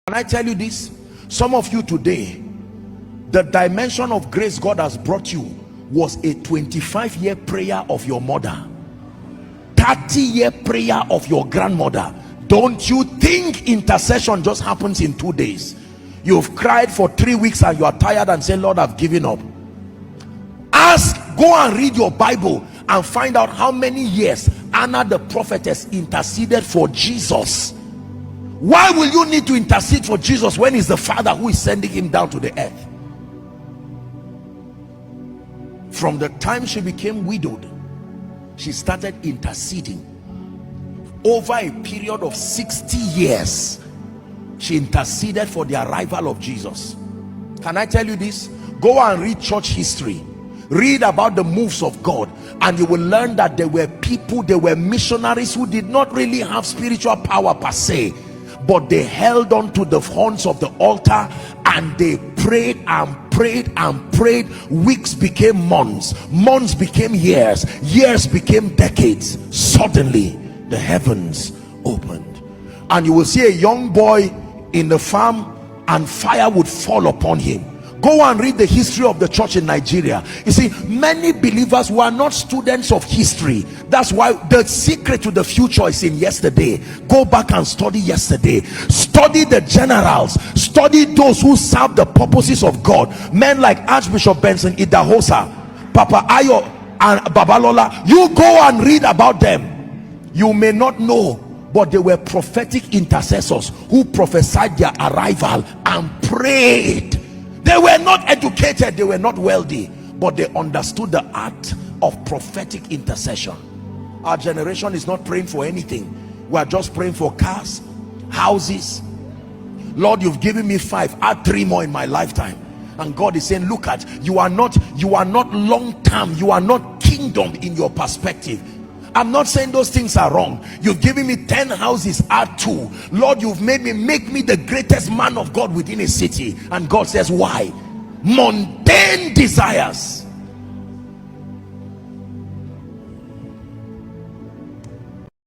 Can I tell you this? Some of you today, the dimension of grace God has brought you was a 25-year prayer of your mother, 30-year prayer of your grandmother. Don't you think intercession just happens in 2 days? You've cried for 3 weeks and you are tired and say, Lord, I've given up. Go and read your Bible and find out how many years Anna the prophetess interceded for Jesus. Why will you need to intercede for Jesus when it's the Father who is sending him down to the earth? From the time she became widowed, she started interceding. Over a period of 60 years, she interceded for the arrival of Jesus. Can I tell you this? Go and read church history. Read about the moves of God, and you will learn that there were people, there were missionaries who did not really have spiritual power per se, but they held on to the horns of the altar and they prayed and prayed and prayed. Weeks became months, months became years, years became decades. Suddenly the heavens opened, and you will see a young boy in the farm and fire would fall upon him. Go and read the history of the church in Nigeria. You see, many believers who are not students of history, that's why the secret to the future is in yesterday. Go back and study yesterday. Study the generals, study those who serve the purposes of God. Men like Archbishop Benson Idahosa, Papa Ayo, and Babalola. You go and read about them. You may not know, but they were prophetic intercessors who prophesied their arrival and prayed. They were not educated, they were not wealthy, but they understood the art of prophetic intercession. Our generation is not praying for anything. We are just praying for cars, houses. Lord, you've given me 5, add 3 more in my lifetime. And God is saying, look at, you are not long term, you are not kingdom in your perspective. I'm not saying those things are wrong. You've given me 10 houses, add 2. Lord, you've made me, make me the greatest man of God within a city. And God says, why? Mundane desires.